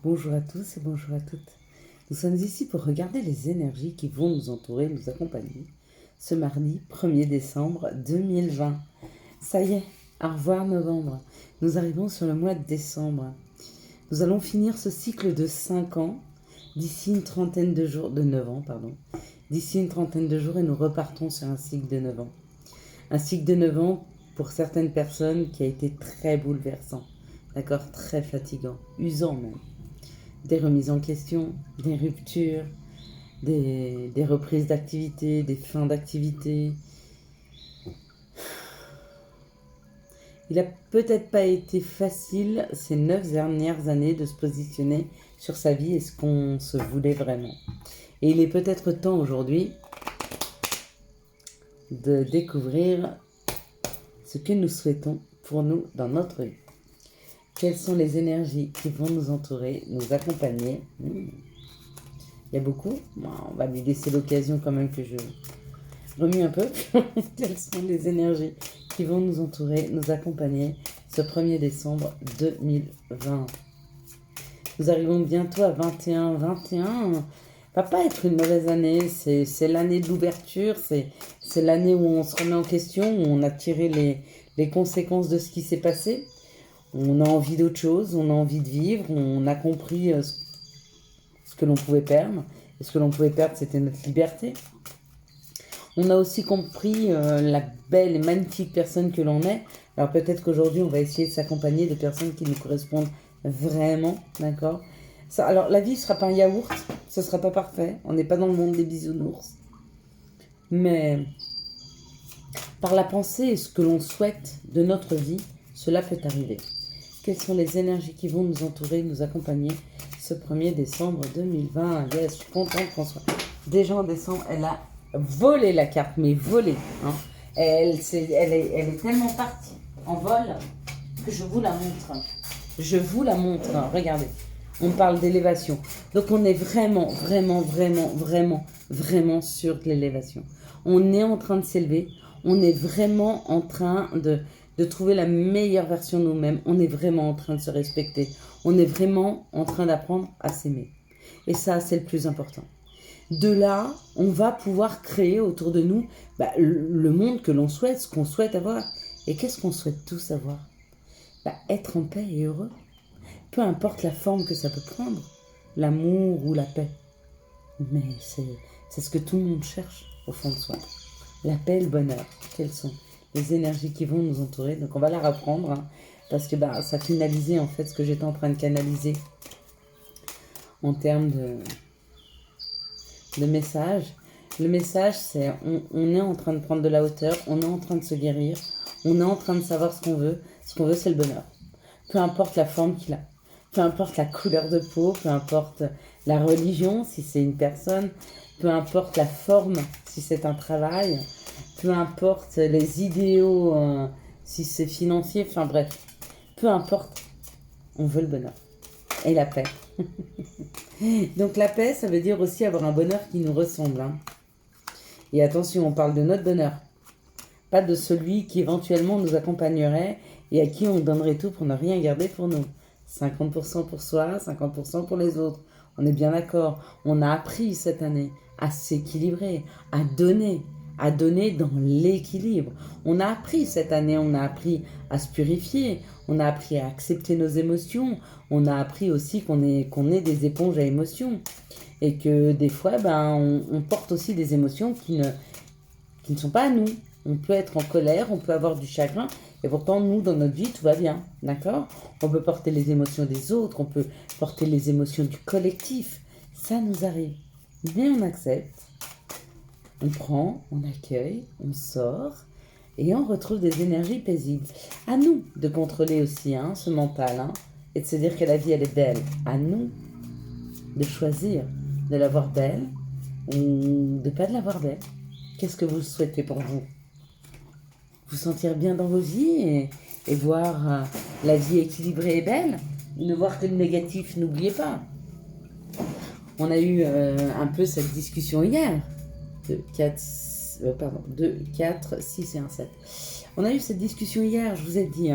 Bonjour à tous et bonjour à toutes. Nous sommes ici pour regarder les énergies qui vont nous entourer, nous accompagner ce mardi 1er décembre 2020. Ça y est, au revoir novembre. Nous arrivons sur le mois de décembre. Nous allons finir ce cycle de 5 ans d'ici une trentaine de jours, de 9 ans, pardon. D'ici une trentaine de jours et nous repartons sur un cycle de 9 ans. Un cycle de 9 ans pour certaines personnes qui a été très bouleversant, d'accord, très fatigant, usant même. Des remises en question, des ruptures, des reprises d'activité, des fins d'activité. Il n'a peut-être pas été facile ces 9 dernières années de se positionner sur sa vie et ce qu'on se voulait vraiment. Et il est peut-être temps aujourd'hui de découvrir ce que nous souhaitons pour nous dans notre vie. Quelles sont les énergies qui vont nous entourer, nous accompagner. Il y a beaucoup. Bon, on va lui laisser l'occasion quand même que je remue un peu. Quelles sont les énergies qui vont nous entourer, nous accompagner ce 1er décembre 2020. Nous arrivons bientôt à 21. 21 va pas être une mauvaise année. C'est l'année de l'ouverture. C'est l'année où on se remet en question, où on a tiré les conséquences de ce qui s'est passé. On a envie d'autre chose, on a envie de vivre, on a compris ce que l'on pouvait perdre. Et ce que l'on pouvait perdre, c'était notre liberté. On a aussi compris la belle et magnifique personne que l'on est. Alors peut-être qu'aujourd'hui, on va essayer de s'accompagner de personnes qui nous correspondent vraiment, d'accord ? Alors la vie ne sera pas un yaourt, ce ne sera pas parfait. On n'est pas dans le monde des bisounours. Mais par la pensée et ce que l'on souhaite de notre vie, cela peut arriver. Quelles sont les énergies qui vont nous entourer, nous accompagner ce 1er décembre 2020. Yes, je suis contente qu'on soit déjà en décembre. Elle a volé la carte, mais volé. Hein. Elle est tellement partie en vol que je vous la montre. Je vous la montre. Hein. Regardez, on parle d'élévation. Donc on est vraiment sur l'élévation. On est en train de s'élever. On est vraiment en train de trouver la meilleure version de nous-mêmes. On est vraiment en train de se respecter. On est vraiment en train d'apprendre à s'aimer. Et ça, c'est le plus important. De là, on va pouvoir créer autour de nous le monde que l'on souhaite, ce qu'on souhaite avoir. Et qu'est-ce qu'on souhaite tous avoir ? Être en paix et heureux. Peu importe la forme que ça peut prendre, l'amour ou la paix. Mais c'est ce que tout le monde cherche au fond de soi. La paix et le bonheur, quels sont les énergies qui vont nous entourer. Donc on va la reprendre, hein, parce que ça finalisait en fait ce que j'étais en train de canaliser en termes de message. Le message, c'est on est en train de prendre de la hauteur, on est en train de se guérir, on est en train de savoir ce qu'on veut. Ce qu'on veut, c'est le bonheur. Peu importe la forme qu'il a, peu importe la couleur de peau, peu importe la religion, si c'est une personne, peu importe la forme, si c'est un travail, peu importe les idéaux, si c'est financier, enfin bref, peu importe, on veut le bonheur et la paix. Donc la paix, ça veut dire aussi avoir un bonheur qui nous ressemble. Hein. Et attention, on parle de notre bonheur, pas de celui qui éventuellement nous accompagnerait et à qui on donnerait tout pour ne rien garder pour nous. 50% pour soi, 50% pour les autres. On est bien d'accord. On a appris cette année à s'équilibrer, à donner dans l'équilibre. On a appris cette année, on a appris à se purifier, on a appris à accepter nos émotions, on a appris aussi qu'on est des éponges à émotions et que des fois, on porte aussi des émotions qui ne sont pas à nous. On peut être en colère, on peut avoir du chagrin, et pourtant, nous, dans notre vie, tout va bien, d'accord ? On peut porter les émotions des autres, on peut porter les émotions du collectif. Ça nous arrive. Mais on accepte, on prend, on accueille, on sort, et on retrouve des énergies paisibles. À nous de contrôler aussi ce mental, et de se dire que la vie, elle est belle. À nous de choisir de la voir belle ou de ne pas de la voir belle. Qu'est-ce que vous souhaitez pour vous ? Vous sentir bien dans vos vies et voir la vie équilibrée et belle. Ne voir que le négatif, n'oubliez pas. On a eu un peu cette discussion hier. 2, 4, 6 et 1, 7. On a eu cette discussion hier, je vous ai dit.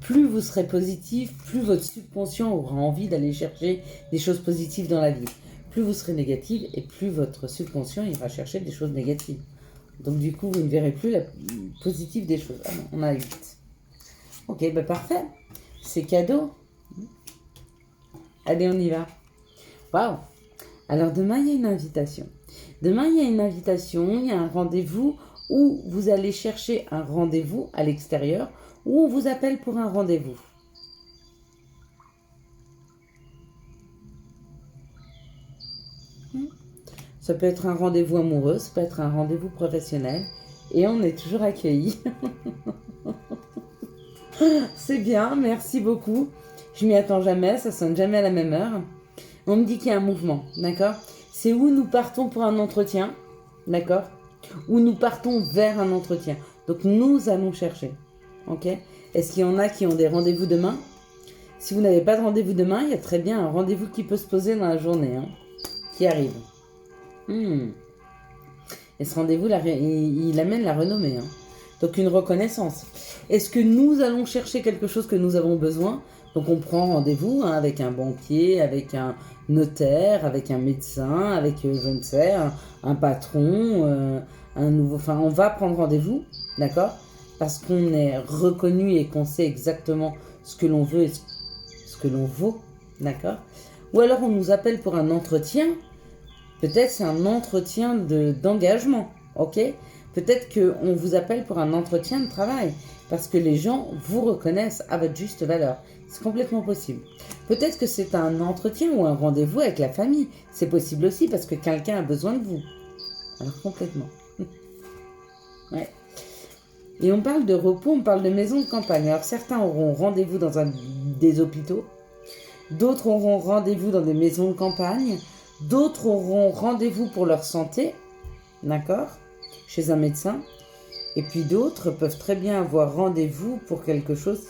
Plus vous serez positif, plus votre subconscient aura envie d'aller chercher des choses positives dans la vie. Plus vous serez négative et plus votre subconscient ira chercher des choses négatives. Donc du coup, vous ne verrez plus la positive des choses. Ah non, on a 8. Ok, bah parfait. C'est cadeau. Allez, on y va. Waouh. Alors demain, il y a une invitation. Demain, il y a une invitation, il y a un rendez-vous où vous allez chercher un rendez-vous à l'extérieur, où on vous appelle pour un rendez-vous. Ça peut être un rendez-vous amoureux, ça peut être un rendez-vous professionnel. Et on est toujours accueillis. C'est bien, merci beaucoup. Je m'y attends jamais, ça sonne jamais à la même heure. On me dit qu'il y a un mouvement, d'accord? C'est où nous partons pour un entretien, d'accord? Où nous partons vers un entretien. Donc nous allons chercher, ok? Est-ce qu'il y en a qui ont des rendez-vous demain? Si vous n'avez pas de rendez-vous demain, il y a très bien un rendez-vous qui peut se poser dans la journée, hein, qui arrive. Et ce rendez-vous, il amène la renommée, hein. Donc une reconnaissance. Est-ce que nous allons chercher quelque chose que nous avons besoin? Donc on prend rendez-vous, hein, avec un banquier, avec un notaire, avec un médecin, avec, je ne sais, un patron, un nouveau... Enfin, on va prendre rendez-vous, d'accord? Parce qu'on est reconnu et qu'on sait exactement ce que l'on veut et ce que l'on vaut, d'accord? Ou alors on nous appelle pour un entretien. Peut-être c'est un entretien d'engagement, ok? Peut-être qu'on vous appelle pour un entretien de travail, parce que les gens vous reconnaissent à votre juste valeur. C'est complètement possible. Peut-être que c'est un entretien ou un rendez-vous avec la famille. C'est possible aussi, parce que quelqu'un a besoin de vous. Alors complètement. Ouais. Et on parle de repos, on parle de maison de campagne. Alors certains auront rendez-vous dans des hôpitaux, d'autres auront rendez-vous dans des maisons de campagne, d'autres auront rendez-vous pour leur santé, d'accord, chez un médecin. Et puis d'autres peuvent très bien avoir rendez-vous pour quelque chose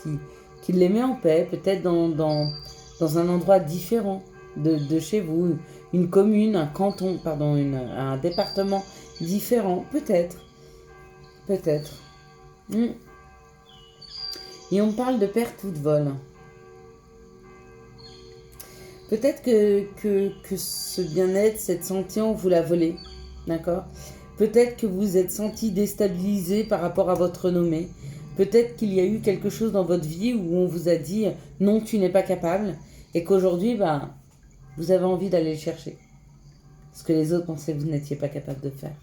qui les met en paix, peut-être dans un endroit différent de chez vous, une commune, un canton, pardon, un département différent, peut-être. Peut-être. Et on parle de perte ou de vol. Peut-être que ce bien-être, cette santé, on vous l'a volé, d'accord? Peut-être que vous êtes senti déstabilisé par rapport à votre renommée. Peut-être qu'il y a eu quelque chose dans votre vie où on vous a dit « non, tu n'es pas capable » et qu'aujourd'hui, vous avez envie d'aller le chercher. Ce que les autres pensaient que vous n'étiez pas capable de faire.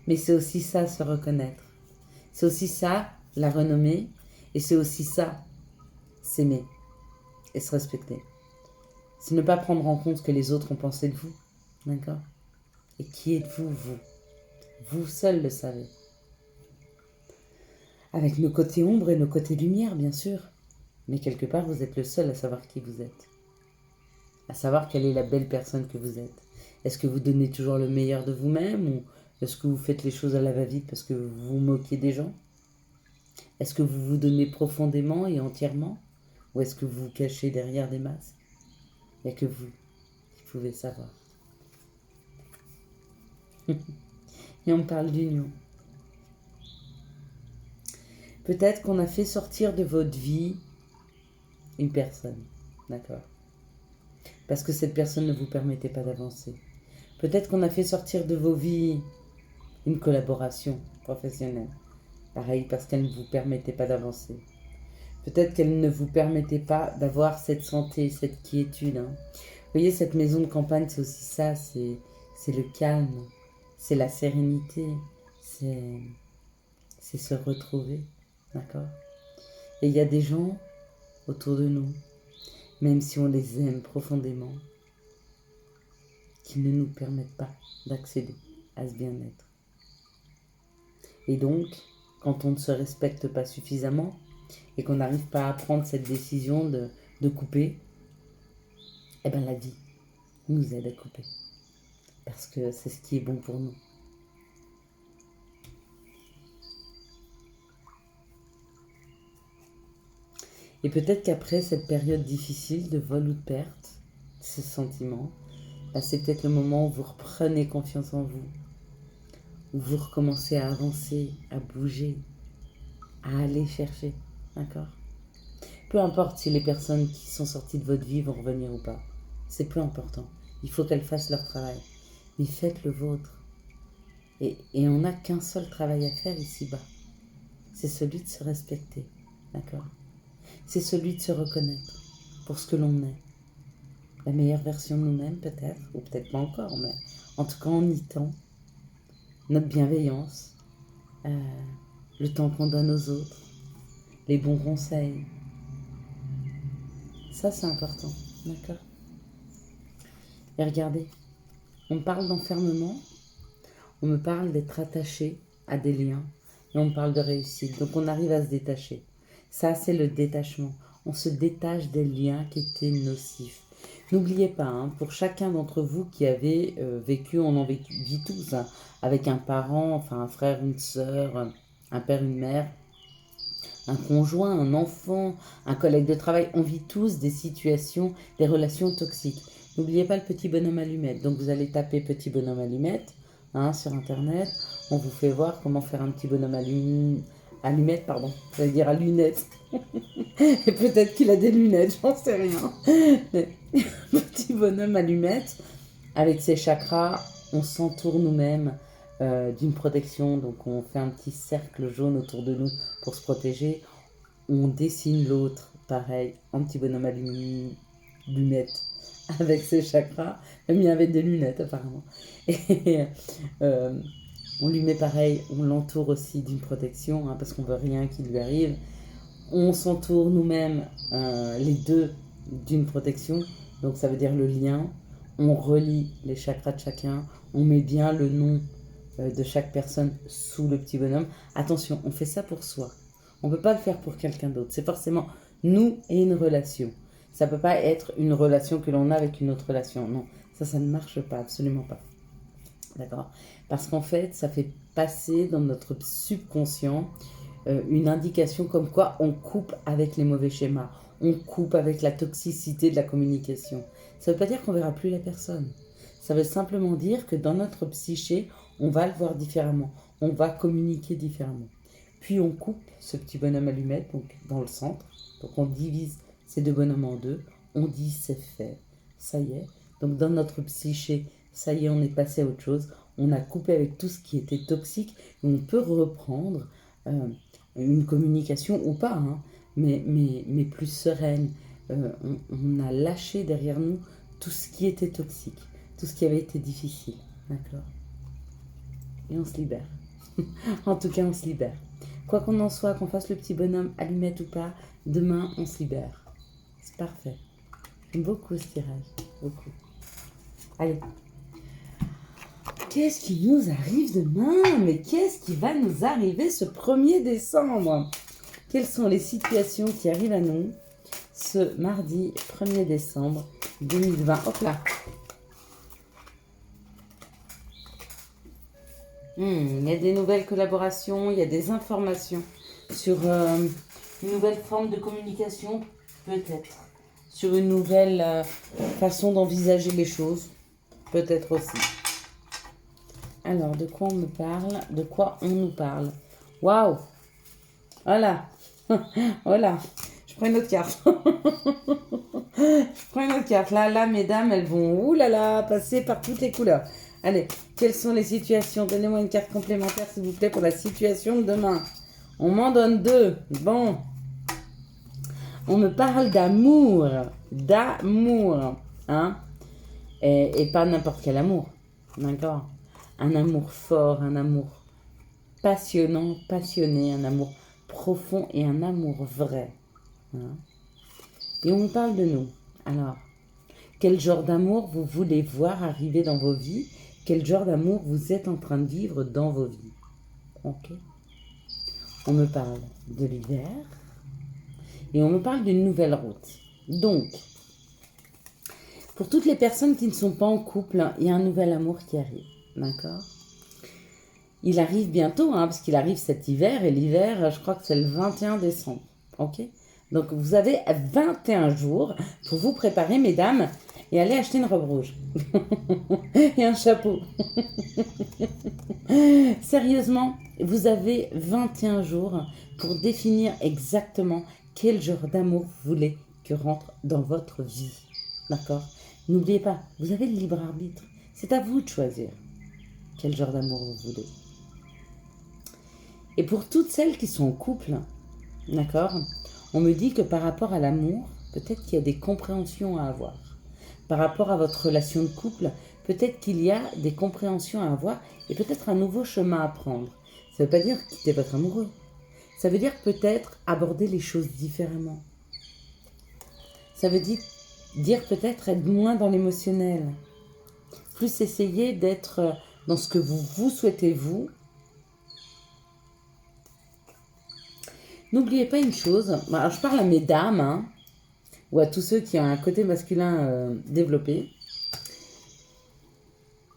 Mais c'est aussi ça, se reconnaître. C'est aussi ça, la renommée. Et c'est aussi ça, s'aimer et se respecter. C'est ne pas prendre en compte ce que les autres ont pensé de vous. D'accord? Et qui êtes-vous, vous? Vous seul le savez. Avec nos côtés ombres et nos côtés lumière, bien sûr. Mais quelque part, vous êtes le seul à savoir qui vous êtes. À savoir quelle est la belle personne que vous êtes. Est-ce que vous donnez toujours le meilleur de vous-même ou est-ce que vous faites les choses à la va-vite parce que vous vous moquez des gens? Est-ce que vous vous donnez profondément et entièrement ou est-ce que vous vous cachez derrière des masques? Il n'y a que vous qui pouvez savoir. Et on parle d'union. Peut-être qu'on a fait sortir de votre vie une personne, d'accord? Parce que cette personne ne vous permettait pas d'avancer. Peut-être qu'on a fait sortir de vos vies une collaboration professionnelle. Pareil, parce qu'elle ne vous permettait pas d'avancer. Peut-être qu'elle ne vous permettait pas d'avoir cette santé, cette quiétude. Hein. Vous voyez, cette maison de campagne, c'est aussi ça, c'est le calme, c'est la sérénité, c'est se retrouver, d'accord? Et il y a des gens autour de nous, même si on les aime profondément, qui ne nous permettent pas d'accéder à ce bien-être. Et donc, quand on ne se respecte pas suffisamment et qu'on n'arrive pas à prendre cette décision de couper, eh bien la vie nous aide à couper. Parce que c'est ce qui est bon pour nous. Et peut-être qu'après cette période difficile de vol ou de perte, ce sentiment, c'est peut-être le moment où vous reprenez confiance en vous, où vous recommencez à avancer, à bouger, à aller chercher, d'accord? Peu importe si les personnes qui sont sorties de votre vie vont revenir ou pas. C'est peu important. Il faut qu'elles fassent leur travail. Mais faites le vôtre. Et on n'a qu'un seul travail à faire ici-bas. C'est celui de se respecter. D'accord? C'est celui de se reconnaître pour ce que l'on est. La meilleure version de nous-mêmes peut-être, ou peut-être pas encore, mais en tout cas on y tend. Notre bienveillance, le temps qu'on donne aux autres, les bons conseils. Ça c'est important, d'accord? Et regardez, on me parle d'enfermement, on me parle d'être attaché à des liens, et on me parle de réussite. Donc on arrive à se détacher. Ça c'est le détachement. On se détache des liens qui étaient nocifs. N'oubliez pas, hein, pour chacun d'entre vous qui avez vécu, on en vit tous, hein, avec un parent, enfin un frère, une sœur, un père, une mère, un conjoint, un enfant, un collègue de travail, on vit tous des situations, des relations toxiques. N'oubliez pas le petit bonhomme allumette. Donc vous allez taper petit bonhomme allumette sur internet, on vous fait voir comment faire un petit bonhomme allumette, pardon, j'allais dire à lunettes. Et peut-être qu'il a des lunettes, j'en sais rien. Mais, petit bonhomme allumette, avec ses chakras, on s'entoure nous-mêmes d'une protection. Donc on fait un petit cercle jaune autour de nous pour se protéger. On dessine l'autre, pareil, en petit bonhomme lunettes, avec ses chakras. Le mien avait des lunettes apparemment. Et on lui met pareil, on l'entoure aussi d'une protection, hein, parce qu'on veut rien qui lui arrive. On s'entoure nous-mêmes, les deux, d'une protection. Donc ça veut dire le lien. On relie les chakras de chacun. On met bien le nom de chaque personne sous le petit bonhomme. Attention, on fait ça pour soi. On ne peut pas le faire pour quelqu'un d'autre. C'est forcément nous et une relation. Ça ne peut pas être une relation que l'on a avec une autre relation. Non, ça ne marche pas, absolument pas. D'accord? Parce qu'en fait, ça fait passer dans notre subconscient une indication comme quoi on coupe avec les mauvais schémas. On coupe avec la toxicité de la communication. Ça ne veut pas dire qu'on ne verra plus la personne. Ça veut simplement dire que dans notre psyché, on va le voir différemment. On va communiquer différemment. Puis on coupe ce petit bonhomme allumette, donc dans le centre. Donc on divise ces deux bonhommes en deux. On dit c'est fait. Ça y est. Donc dans notre psyché, ça y est, on est passé à autre chose. On a coupé avec tout ce qui était toxique. Et on peut reprendre une communication ou pas, hein, mais plus sereine. On a lâché derrière nous tout ce qui était toxique, tout ce qui avait été difficile. D'accord? Et on se libère. En tout cas, on se libère. Quoi qu'on en soit, qu'on fasse le petit bonhomme allumette ou pas, demain, on se libère. C'est parfait. J'aime beaucoup ce tirage. Beaucoup. Allez. Qu'est-ce qui nous arrive demain? Mais qu'est-ce qui va nous arriver ce 1er décembre? Quelles sont les situations qui arrivent à nous ce mardi 1er décembre 2020? Hop là. Il y a des nouvelles collaborations, il y a des informations sur une nouvelle forme de communication, peut-être. Sur une nouvelle façon d'envisager les choses, peut-être aussi. Alors, de quoi on me parle? De quoi on nous parle? Waouh! Voilà! Voilà! Je prends une autre carte. Je prends une autre carte. Là, mesdames, elles vont, oulala, passer par toutes les couleurs. Allez, quelles sont les situations? Donnez-moi une carte complémentaire, s'il vous plaît, pour la situation de demain. On m'en donne 2. Bon. On me parle d'amour. D'amour. Hein? Et pas n'importe quel amour. D'accord? Un amour fort, un amour passionnant, passionné, un amour profond et un amour vrai. Hein? Et on me parle de nous. Alors, quel genre d'amour vous voulez voir arriver dans vos vies? Quel genre d'amour vous êtes en train de vivre dans vos vies? Ok. On me parle de l'hiver et on me parle d'une nouvelle route. Donc, pour toutes les personnes qui ne sont pas en couple, il y a un nouvel amour qui arrive. D'accord? Il arrive bientôt, hein, parce qu'il arrive cet hiver, et l'hiver, je crois que c'est le 21 décembre. Ok? Donc vous avez 21 jours pour vous préparer, mesdames, et aller acheter une robe rouge. Et un chapeau. Sérieusement, vous avez 21 jours pour définir exactement Quel genre d'amour vous voulez que rentre dans votre vie? D'accord? N'oubliez pas, vous avez le libre arbitre. C'est à vous de choisir quel genre d'amour vous voulez. Et pour toutes celles qui sont en couple, d'accord, on me dit que par rapport à l'amour, peut-être qu'il y a des compréhensions à avoir. Par rapport à votre relation de couple, peut-être qu'il y a des compréhensions à avoir et peut-être un nouveau chemin à prendre. Ça ne veut pas dire quitter votre amoureux. Ça veut dire peut-être aborder les choses différemment. Ça veut dire peut-être être moins dans l'émotionnel. Plus essayer d'être dans ce que vous souhaitez vous. N'oubliez pas une chose, alors je parle à mes dames, hein, ou à tous ceux qui ont un côté masculin développé.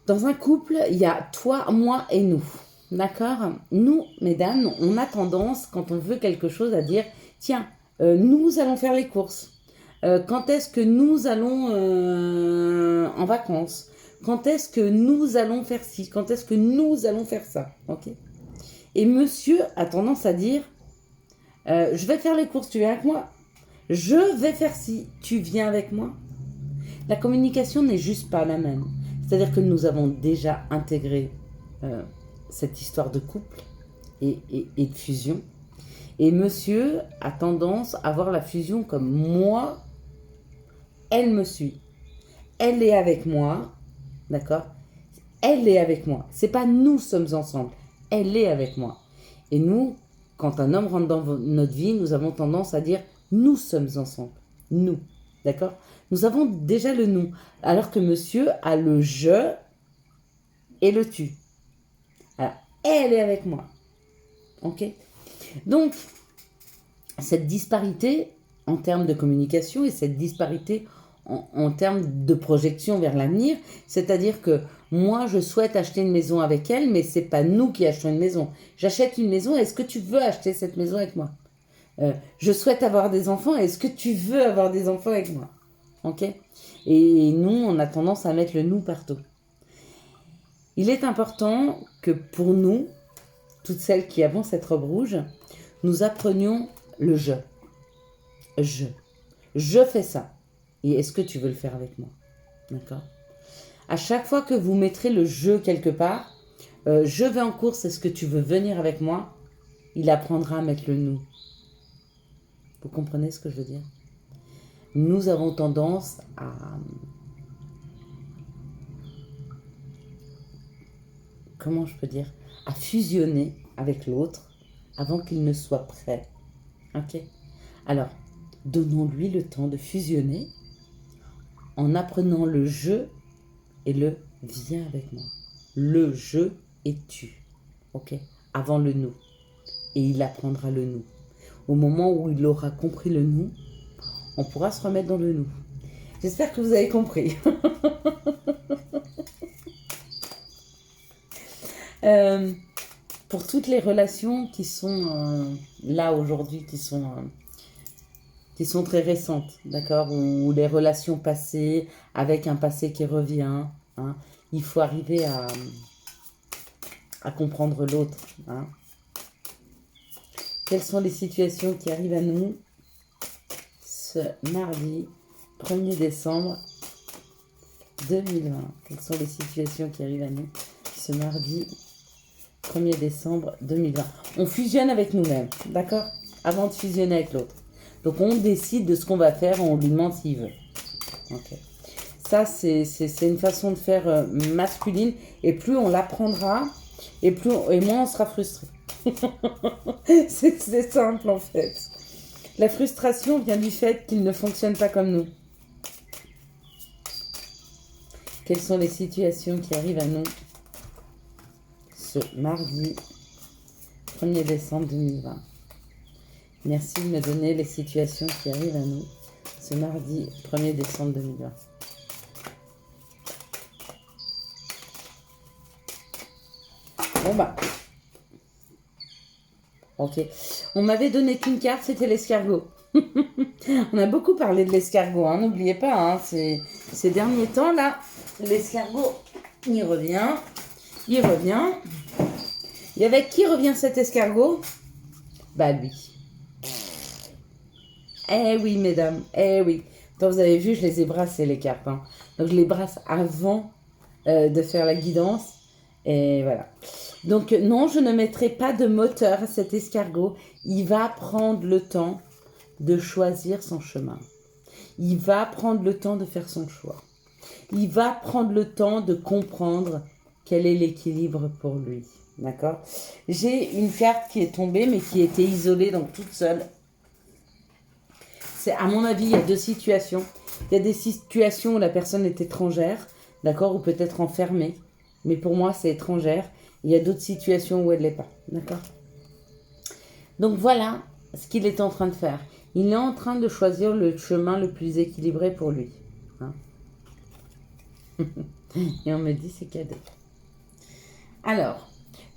Dans un couple, il y a toi, moi et nous. D'accord? Nous, mesdames, on a tendance, quand on veut quelque chose, à dire tiens, nous allons faire les courses. Quand est-ce que nous allons en vacances? Quand est-ce que nous allons faire ci? Quand est-ce que nous allons faire ça? Ok? Et monsieur a tendance à dire je vais faire les courses, tu viens avec moi. Je vais faire ci, tu viens avec moi. La communication n'est juste pas la même. C'est-à-dire que nous avons déjà intégré cette histoire de couple et de fusion. Et monsieur a tendance à voir la fusion comme moi, elle me suit. Elle est avec moi, d'accord? Elle est avec moi. C'est pas nous sommes ensemble. Elle est avec moi. Et nous, quand un homme rentre dans notre vie, nous avons tendance à dire nous sommes ensemble. Nous. D'accord? Nous avons déjà le nous. Alors que monsieur a le je et le tu. Alors, elle est avec moi. Ok? Donc, cette disparité en termes de communication et cette disparité en termes de projection vers l'avenir, c'est-à-dire que moi je souhaite acheter une maison avec elle, mais c'est pas nous qui achetons une maison. J'achète une maison, est-ce que tu veux acheter cette maison avec moi? Je souhaite avoir des enfants, est-ce que tu veux avoir des enfants avec moi? Ok? Et nous, on a tendance à mettre le nous partout. Il est important que pour nous, toutes celles qui avons cette robe rouge, nous apprenions le je. Je fais ça. Et est-ce que tu veux le faire avec moi? D'accord? À chaque fois que vous mettrez le je quelque part, je vais en course, est-ce que tu veux venir avec moi? Il apprendra à mettre le nous. Vous comprenez ce que je veux dire? Nous avons tendance à... Comment je peux dire? À fusionner avec l'autre avant qu'il ne soit prêt. Ok? Alors, donnons-lui le temps de fusionner en apprenant le je et le viens avec moi. Le je et tu. Ok? Avant le nous. Et il apprendra le nous. Au moment où il aura compris le nous, on pourra se remettre dans le nous. J'espère que vous avez compris. Pour toutes les relations qui sont là aujourd'hui, qui sont très récentes, d'accord, ou les relations passées avec un passé qui revient, hein, il faut arriver à comprendre l'autre. Hein. Quelles sont les situations qui arrivent à nous ce mardi 1er décembre 2020? Quelles sont les situations qui arrivent à nous ce mardi 1er décembre 2020? On fusionne avec nous-mêmes, d'accord? Avant de fusionner avec l'autre. Donc on décide de ce qu'on va faire, on lui demande s'il veut. Ok. Ça, c'est une façon de faire masculine. Et plus on l'apprendra, et moins on sera frustré. C'est simple en fait. La frustration vient du fait qu'il ne fonctionne pas comme nous. Quelles sont les situations qui arrivent à nous ce mardi 1er décembre 2020? Merci de me donner les situations qui arrivent à nous ce mardi 1er décembre 2020. Bon bah. Ok. On m'avait donné qu'une carte, c'était l'escargot. On a beaucoup parlé de l'escargot, hein, n'oubliez pas, hein, ces derniers temps là, l'escargot, il revient. Et avec qui revient cet escargot? Bah lui. Eh oui, mesdames, eh oui. Donc, vous avez vu, je les ai brassées, les cartes. Hein. Donc, je les brasse avant de faire la guidance. Et voilà. Donc, non, je ne mettrai pas de moteur à cet escargot. Il va prendre le temps de choisir son chemin. Il va prendre le temps de faire son choix. Il va prendre le temps de comprendre quel est l'équilibre pour lui. D'accord? J'ai une carte qui est tombée, mais qui était isolée, donc toute seule. C'est, à mon avis, il y a deux situations. Il y a des situations où la personne est étrangère, d'accord, ou peut-être enfermée. Mais pour moi, c'est étrangère. Il y a d'autres situations où elle ne l'est pas, d'accord. Donc voilà ce qu'il est en train de faire. Il est en train de choisir le chemin le plus équilibré pour lui. Hein. Et on me dit c'est cadeau. Alors,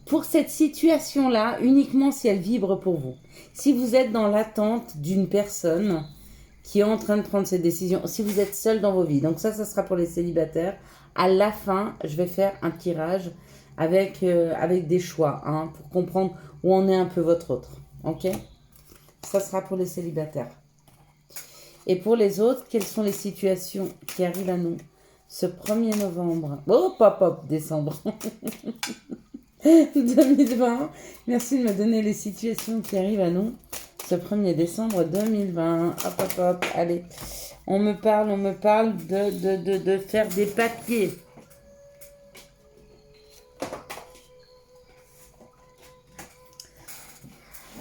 pour cette situation-là, uniquement si elle vibre pour vous. Si vous êtes dans l'attente d'une personne qui est en train de prendre cette décision, si vous êtes seul dans vos vies, donc ça sera pour les célibataires. À la fin, je vais faire un tirage avec des choix, hein, pour comprendre où en est un peu votre autre. Ok? Ça sera pour les célibataires. Et pour les autres, quelles sont les situations qui arrivent à nous ce 1er novembre? Oh, hop, décembre 2020. Merci de me donner les situations qui arrivent à nous ce 1er décembre 2020. Hop, allez. On me parle de faire des papiers.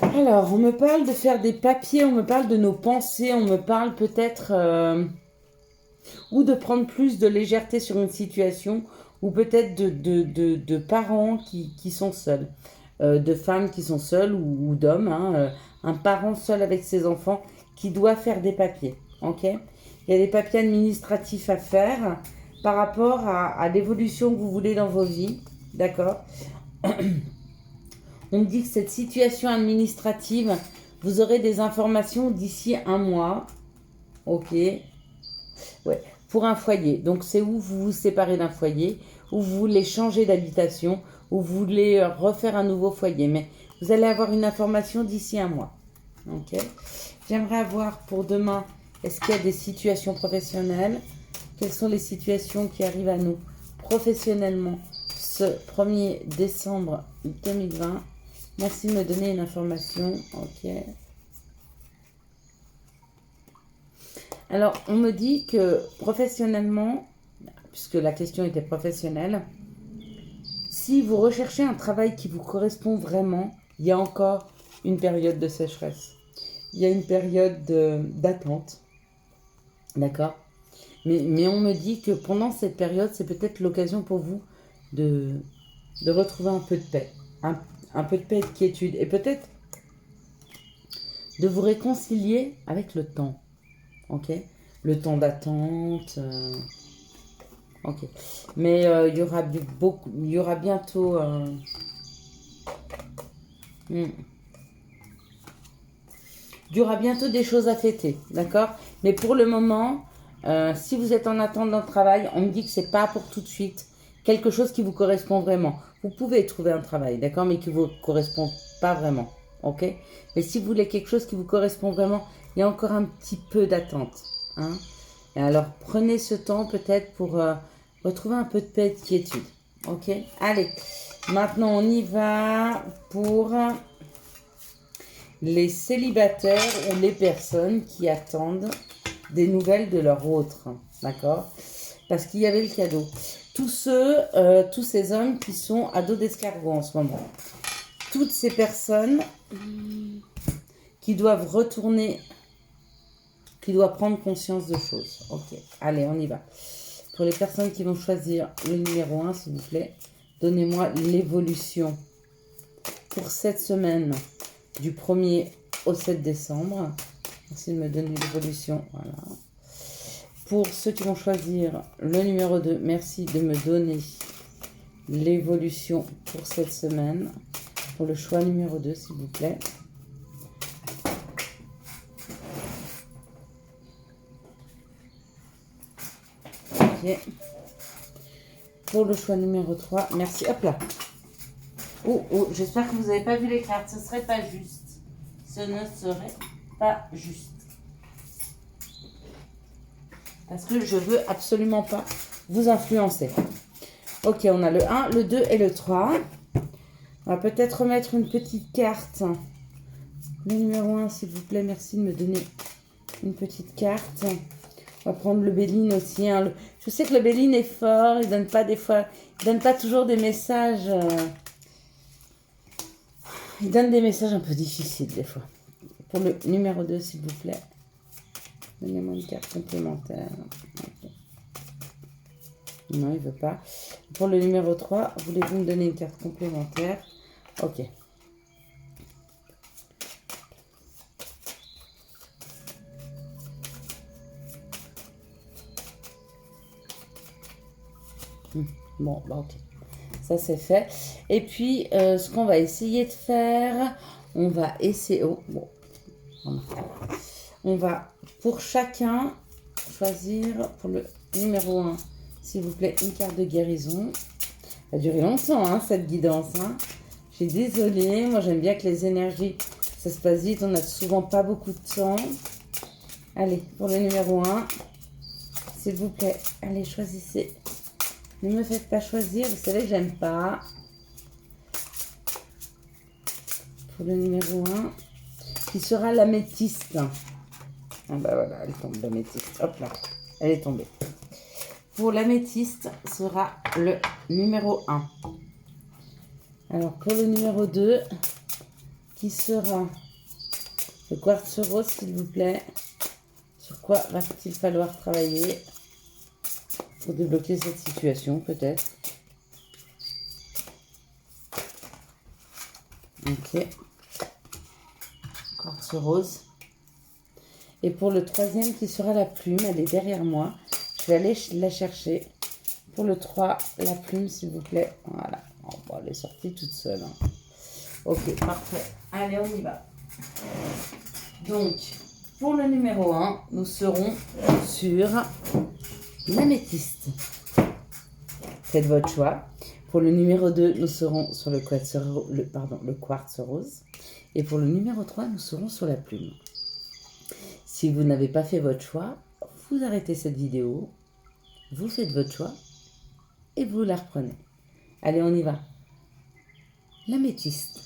Alors, on me parle de faire des papiers, on me parle de nos pensées, on me parle peut-être ou de prendre plus de légèreté sur une situation, ou peut-être de parents qui sont seuls, de femmes qui sont seules ou d'hommes, hein, un parent seul avec ses enfants qui doit faire des papiers, ok? Il y a des papiers administratifs à faire par rapport à l'évolution que vous voulez dans vos vies, d'accord? On me dit que cette situation administrative, vous aurez des informations d'ici un mois. Ok. Ouais. Pour un foyer. Donc, c'est où vous vous séparez d'un foyer, où vous voulez changer d'habitation, où vous voulez refaire un nouveau foyer. Mais vous allez avoir une information d'ici un mois. Ok. J'aimerais avoir pour demain, est-ce qu'il y a des situations professionnelles? Quelles sont les situations qui arrivent à nous professionnellement ce 1er décembre 2020? Merci de me donner une information. Ok. Alors, on me dit que professionnellement, puisque la question était professionnelle, si vous recherchez un travail qui vous correspond vraiment, il y a encore une période de sécheresse. Il y a une période d'attente. D'accord? Mais on me dit que pendant cette période, c'est peut-être l'occasion pour vous de retrouver un peu de paix. Un peu de paix et de quiétude. Et peut-être de vous réconcilier avec le temps. Ok? Le temps d'attente. Ok. Mais il y aura bientôt... il y aura bientôt des choses à fêter. D'accord? Mais pour le moment, si vous êtes en attente d'un travail, on me dit que c'est pas pour tout de suite. Quelque chose qui vous correspond vraiment. Vous pouvez trouver un travail, d'accord, mais qui ne vous correspond pas vraiment, ok? Mais si vous voulez quelque chose qui vous correspond vraiment, il y a encore un petit peu d'attente, hein? Et alors, prenez ce temps peut-être pour retrouver un peu de paix et de quiétude, ok? Allez, maintenant on y va pour les célibataires ou les personnes qui attendent des nouvelles de leur autre, d'accord? Parce qu'il y avait le cadeau. Tous ces hommes qui sont à dos d'escargot en ce moment. Toutes ces personnes qui doivent retourner, qui doivent prendre conscience de choses. Ok, allez, on y va. Pour les personnes qui vont choisir le numéro 1, s'il vous plaît, donnez-moi l'évolution pour cette semaine du 1er au 7 décembre. Merci de me donner l'évolution. Voilà. Pour ceux qui vont choisir le numéro 2, merci de me donner l'évolution pour cette semaine. Pour le choix numéro 2, s'il vous plaît. Ok. Pour le choix numéro 3, merci. Hop là. Oh, j'espère que vous n'avez pas vu les cartes. Ce ne serait pas juste. Ce ne serait pas juste. Parce que je veux absolument pas vous influencer. Ok, on a le 1, le 2 et le 3. On va peut-être remettre une petite carte. Le numéro 1, s'il vous plaît, merci de me donner une petite carte. On va prendre le Béline aussi. Hein. Je sais que le Béline est fort, il donne pas des fois, il donne pas toujours des messages. Il donne des messages un peu difficiles des fois. Pour le numéro 2, s'il vous plaît. Donnez-moi une carte complémentaire. Okay. Non, il veut pas. Pour le numéro 3, voulez-vous me donner une carte complémentaire? Ok. Bon, bah ok. Ça, c'est fait. Et puis, ce qu'on va essayer de faire, on va essayer... Oh, bon. On va, pour chacun, choisir pour le numéro 1, s'il vous plaît, une carte de guérison. Ça a duré longtemps, hein, cette guidance. Hein. Je suis désolée. Moi, j'aime bien que les énergies, ça se passe vite. On n'a souvent pas beaucoup de temps. Allez, pour le numéro 1, s'il vous plaît, allez, choisissez. Ne me faites pas choisir, vous savez que j'aime pas. Pour le numéro 1, qui sera l'améthyste. Ah bah voilà, elle tombe, l'améthyste. Hop là, elle est tombée. Pour l'améthyste, sera le numéro 1. Alors, pour le numéro 2, qui sera le quartz rose, s'il vous plaît. Sur quoi va-t-il falloir travailler pour débloquer cette situation, peut-être? Ok. Quartz rose. Et pour le troisième, qui sera la plume, elle est derrière moi. Je vais aller la chercher. Pour le 3, la plume, s'il vous plaît. Voilà. Oh, bon, elle est sortie toute seule. Hein. Ok, parfait. Allez, on y va. Donc, pour le numéro 1, nous serons sur l'améthyste. Faites votre choix. Pour le numéro 2, nous serons sur le quartz rose. Et pour le numéro 3, nous serons sur la plume. Si vous n'avez pas fait votre choix, vous arrêtez cette vidéo, vous faites votre choix et vous la reprenez. Allez, on y va. L'améthyste.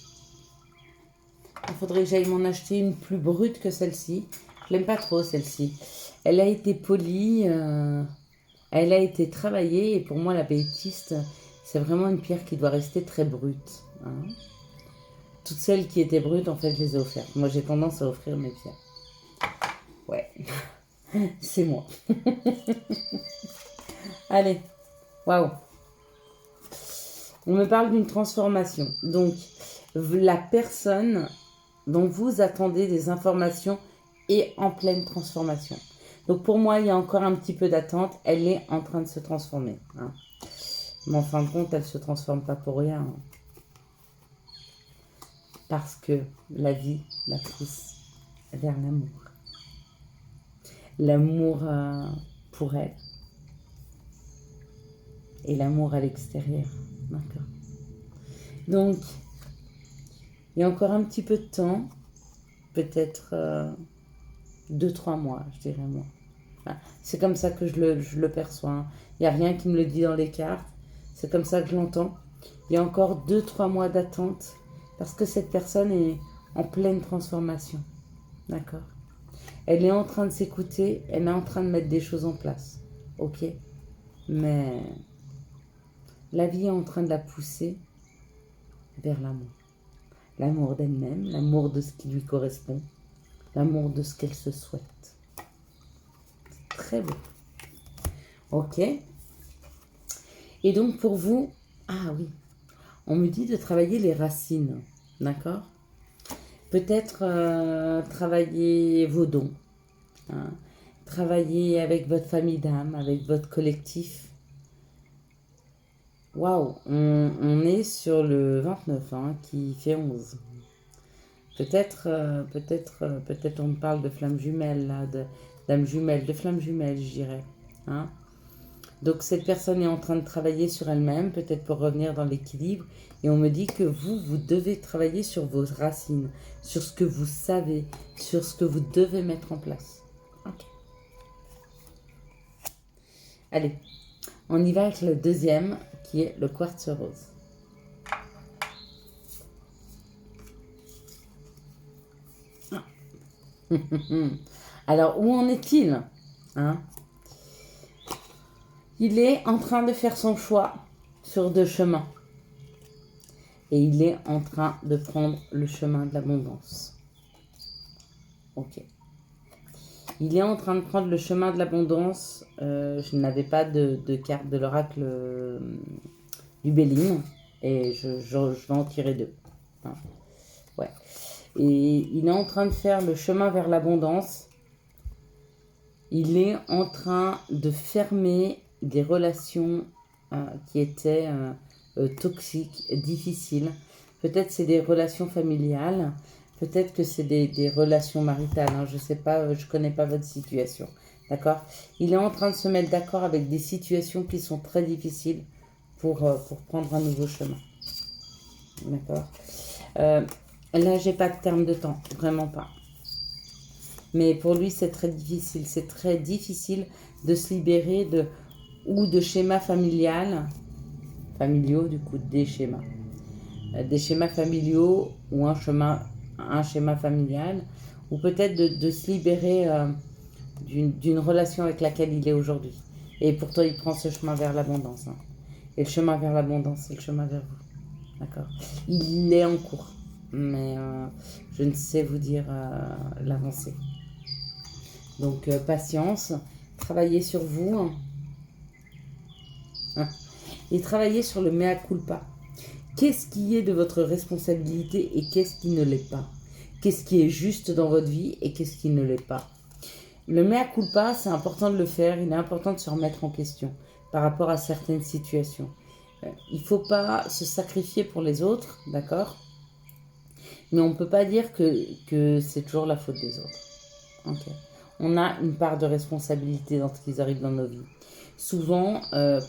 Il faudrait que j'aille m'en acheter une plus brute que celle-ci. Je l'aime pas trop, celle-ci. Elle a été polie, elle a été travaillée. Et pour moi, l'améthyste, c'est vraiment une pierre qui doit rester très brute. Hein. Toutes celles qui étaient brutes, en fait, je les ai offertes. Moi, j'ai tendance à offrir mes pierres. Ouais, c'est moi. Allez, waouh. On me parle d'une transformation. Donc, la personne dont vous attendez des informations est en pleine transformation. Donc, pour moi, il y a encore un petit peu d'attente. Elle est en train de se transformer. Hein. Mais en fin de compte, elle ne se transforme pas pour rien. Hein. Parce que la vie la pousse vers l'amour. L'amour pour elle et l'amour à l'extérieur. D'accord. Donc, il y a encore un petit peu de temps, peut-être 2-3 mois, je dirais moi. Enfin, c'est comme ça que je le perçois. Hein. Il n'y a rien qui me le dit dans les cartes. C'est comme ça que je l'entends. Il y a encore 2-3 mois d'attente parce que cette personne est en pleine transformation. D'accord ? Elle est en train de s'écouter, elle est en train de mettre des choses en place. Ok ? Mais la vie est en train de la pousser vers l'amour. L'amour d'elle-même, l'amour de ce qui lui correspond, l'amour de ce qu'elle se souhaite. C'est très beau. Ok ? Et donc pour vous, ah oui, on me dit de travailler les racines. D'accord ? Peut-être travailler vos dons. Hein, travailler avec votre famille d'âme, avec votre collectif. Waouh, on est sur le 29, hein, qui fait 11. Peut-être on me parle de flammes jumelles, là, d'âmes jumelles, de flammes jumelles, je dirais. Hein. Donc cette personne est en train de travailler sur elle-même, peut-être pour revenir dans l'équilibre. Et on me dit que vous devez travailler sur vos racines, sur ce que vous savez, sur ce que vous devez mettre en place. Ok. Allez, on y va avec le deuxième, qui est le quartz rose. Alors, où en est-il, hein? Il est en train de faire son choix sur 2 chemins. Et il est en train de prendre le chemin de l'abondance. Ok. Il est en train de prendre le chemin de l'abondance. Je n'avais pas de carte de l'oracle du Béline. Et je vais en tirer 2. Hein. Ouais. Et il est en train de faire le chemin vers l'abondance. Il est en train de fermer des relations qui étaient toxiques, difficiles. Peut-être c'est des relations familiales. Peut-être que c'est des relations maritales, hein, je ne sais pas, je ne connais pas votre situation, d'accord? Il est en train de se mettre d'accord avec des situations qui sont très difficiles pour prendre un nouveau chemin, d'accord? Là, j'ai pas de terme de temps, vraiment pas. Mais pour lui, c'est très difficile de se libérer de schémas familiaux, du coup, des schémas familiaux ou un schéma familial, ou peut-être de se libérer d'une relation avec laquelle il est aujourd'hui. Et pourtant, il prend ce chemin vers l'abondance. Hein. Et le chemin vers l'abondance, c'est le chemin vers vous. D'accord? Il est en cours, mais je ne sais vous dire l'avancée. Donc, patience, travaillez sur vous. Hein. Et travaillez sur le mea culpa. Qu'est-ce qui est de votre responsabilité et qu'est-ce qui ne l'est pas? Qu'est-ce qui est juste dans votre vie et qu'est-ce qui ne l'est pas? Le mea culpa, c'est important de le faire. Il est important de se remettre en question par rapport à certaines situations. Il ne faut pas se sacrifier pour les autres, d'accord? Mais on ne peut pas dire que c'est toujours la faute des autres. Okay. On a une part de responsabilité dans ce qui arrive dans nos vies. Souvent,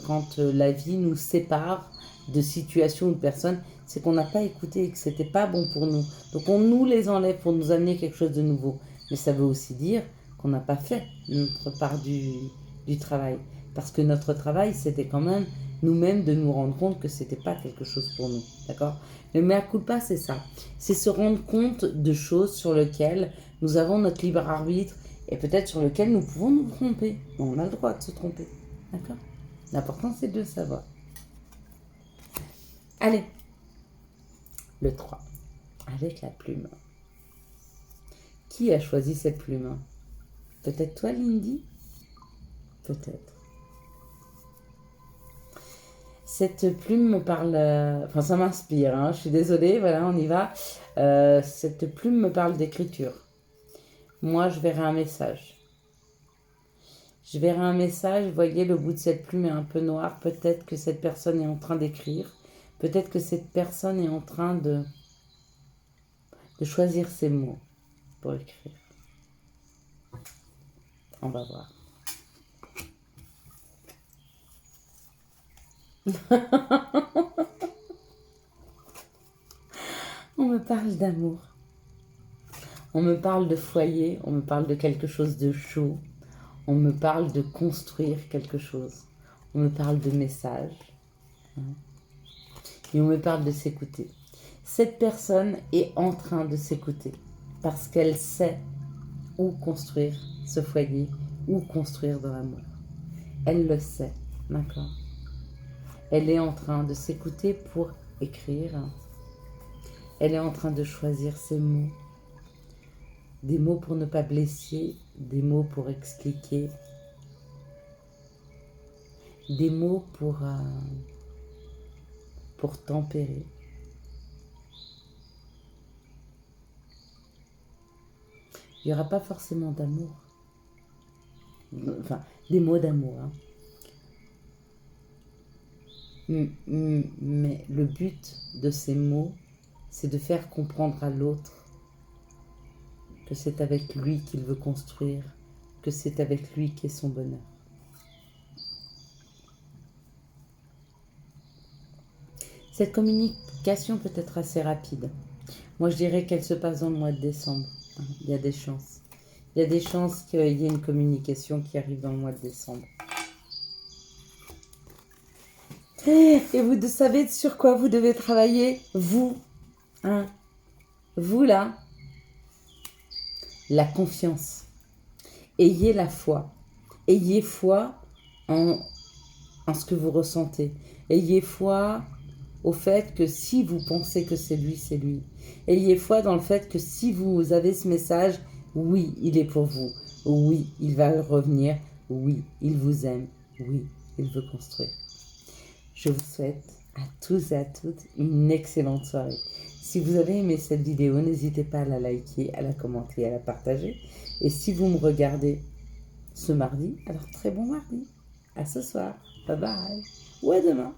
quand la vie nous sépare de situations ou de personnes, c'est qu'on n'a pas écouté et que c'était pas bon pour nous. Donc on nous les enlève pour nous amener quelque chose de nouveau. Mais ça veut aussi dire qu'on n'a pas fait notre part du travail. Parce que notre travail, c'était quand même nous-mêmes de nous rendre compte que c'était pas quelque chose pour nous. D'accord? Le mea culpa, c'est ça. C'est se rendre compte de choses sur lesquelles nous avons notre libre arbitre et peut-être sur lesquelles nous pouvons nous tromper. Mais on a le droit de se tromper. D'accord? L'important, c'est de le savoir. Allez, le 3, avec la plume. Qui a choisi cette plume? Peut-être toi, Lindy? Peut-être. Cette plume me parle... Enfin, ça m'inspire, hein, je suis désolée, voilà, on y va. Cette plume me parle d'écriture. Moi, je verrai un message. Je verrai un message, vous voyez, le bout de cette plume est un peu noir. Peut-être que cette personne est en train d'écrire. Peut-être que cette personne est en train de choisir ses mots pour écrire. On va voir. On me parle d'amour. On me parle de foyer. On me parle de quelque chose de chaud. On me parle de construire quelque chose. On me parle de message. Et on me parle de s'écouter. Cette personne est en train de s'écouter parce qu'elle sait où construire ce foyer, où construire de l'amour. Elle le sait, d'accord? Elle est en train de s'écouter pour écrire. Elle est en train de choisir ses mots. Des mots pour ne pas blesser, des mots pour expliquer, des mots pour tempérer. Il n'y aura pas forcément d'amour. Enfin, des mots d'amour. Hein. Mais le but de ces mots, c'est de faire comprendre à l'autre que c'est avec lui qu'il veut construire, que c'est avec lui qu'est son bonheur. Cette communication peut être assez rapide. Moi, je dirais qu'elle se passe dans le mois de décembre. Il y a des chances. Il y a des chances qu'il y ait une communication qui arrive dans le mois de décembre. Et vous savez sur quoi vous devez travailler? Vous, hein? Vous là, la confiance. Ayez la foi. Ayez foi en ce que vous ressentez. Ayez foi au fait que si vous pensez que c'est lui, c'est lui. Ayez foi dans le fait que si vous avez ce message, oui, il est pour vous. Oui, il va revenir. Oui, il vous aime. Oui, il veut construire. Je vous souhaite à tous et à toutes une excellente soirée. Si vous avez aimé cette vidéo, n'hésitez pas à la liker, à la commenter, à la partager. Et si vous me regardez ce mardi, alors très bon mardi. À ce soir. Bye bye. Ou à demain.